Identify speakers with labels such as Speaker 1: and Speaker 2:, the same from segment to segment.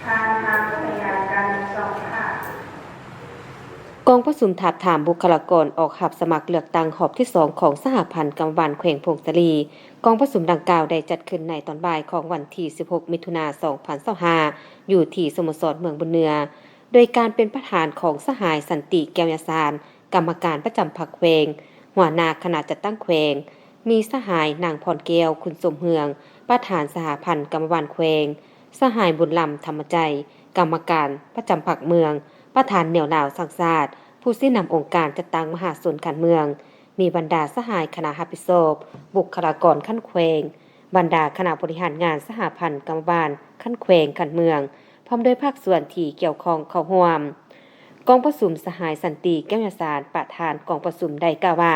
Speaker 1: ทางพยาการสองค่ะ
Speaker 2: กองประชุมถาบถามบุคลากรออกรับสมัครเลือกตั้งหอบที่2ของสหพันธ์กรรมการแขวงพงศาลีกองประชุมดังกล่าวได้จัดขึ้นในตอนบ่ายของวันที่16มิถุนายน2025อยู่ที่สโมสรเมืองบุญเนือโดยการเป็นประธานของสหายสันติแก้วยาสารกรรมการประจำพรรคแขวงหัวหน้าคณะจัดตั้งแขวงมีสหายนางพรแก้วคุณสมเฮืองประธานสหพันธ์กรรมการแขวงสหายบุญลำธรรมใจกรรมการประจำพรรคเมืองประธานเหนี่ยวลาวสังสาสผู้ที่นำองค์การจัดตั้งมหาส่วนการเมือง มีบรรดาสหายคณะรับผิดชอบบุคลากรขั้นแขวงบรรดาคณะบริหารงานสหพันธ์กรรมการขั้นแขวงการเมือง พร้อมด้วยภาคส่วนที่เกี่ยวข้องเข้าร่วม กองประชุมสหายสันติแก้วยาสารประธานกองประชุมได้กล่าวว่า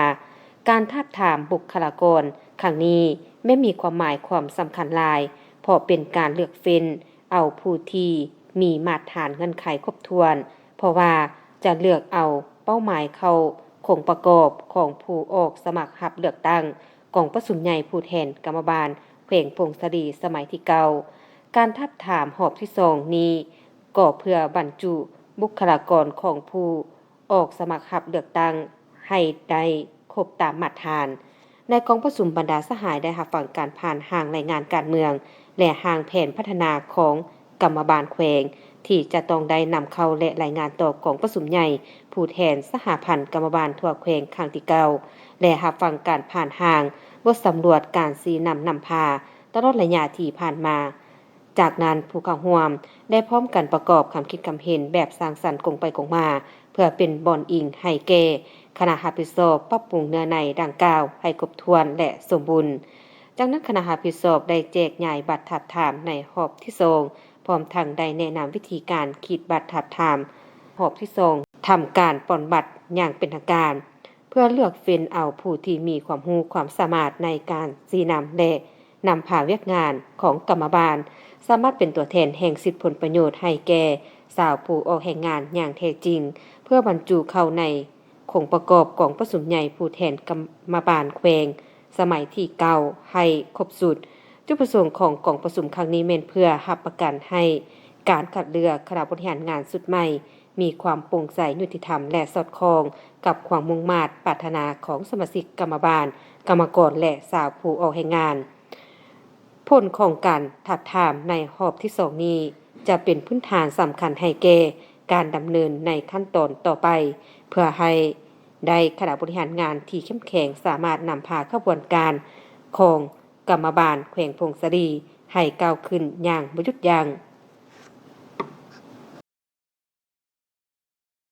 Speaker 2: การทาบถามบุคลากรครั้งนี้ไม่มีความหมายความสำคัญหลายเพราะเป็นการเลือกเฟ้นเอาผู้ที่มีมาตรฐานเงื่อนไขครบถ้วน เพราะว่าจะเลือกเอาเป้าหมายเข้าคงประกอบของผู้ออกสมัครรับเลือกตั้งกองประชุมใหญ่ผู้แทนกรรมบาลแขวงพงศาลีสมัยที่เก่าการทับถามหอบที่2นี้ก็เพื่อบรรจุบุคลากรของผู้ออกสมัครรับเลือกตั้งให้ได้ครบตามมาตรฐานในกองประชุมบรรดาสหายได้รับฟังการผ่านห่างรายงานการเมืองและห่างแผนพัฒนาของกรรมบาลแขวงที่จะต้องได้นำเข้าและรายงานต่อกองประชุมใหญ่ผู้แทนสหพันธ์กรรมบาลทั่วแขวงครั้งที่เก่าและรับฟังการผ่านห่างบทสำรวจการซีนำพาตลอดระยะที่ผ่านมาจากนั้นผู้เข้าร่วมได้พร้อมกันประกอบความคิดความเห็นแบบสร้างสรรค์กงไปกงมาเพื่อเป็นบอนอิงให้แก่คณะรับผิดชอบปรับปรุงเนื้อในดังกล่าวให้ครบถ้วนและสมบูรณ์จากนั้นคณะรับผิดชอบได้แจกจ่ายบัตรทับถามในรอบที่2พร้อมทั้งได้แนะนำวิธีการคิดบัตรทับถามรอบที่2ทำการปลดบัตรอย่างเป็นทางการเพื่อเลือกเฟ้นเอาผู้ที่มีความรู้ความสามารถในการชี้นำและนำพาเวียกงานของกรรมบาลสามารถเป็นตัวแทนแห่งสิทธิผลประโยชน์ให้แก่สาวผู้ออกแห่งงานอย่างแท้จริงเพื่อบรรจุเข้าในคงประกอบกองประชุมใหญ่ผู้แทนกรรมบาลแขวงสมัยที่เก่าให้ครบสุดจุดประสงค์ของกองประชุมครั้งนี้เป็นเพื่อรับประกันให้การคัดเลือกคณะบริหารงานสุดใหม่มีความโปร่งใสยุติธรรมและสอดคล้องกับความมุ่งมั่นปรารถนาของสมาชิกกรรมบาลกรรมกรและสาวผู้ออกแห่งงานผลของการทับถามในรอบที่2นี้จะเป็นพื้นฐานสำคัญให้แก่การดำเนินในขั้นตอนต่อไปเพื่อให้ได้คณะบริหารงานที่เข้มแข็งสามารถนำพาขบวนการของกรรมบาลแขวงพงศาลีให้ก้าวขึ้นอย่างบ่หยุดยั้ง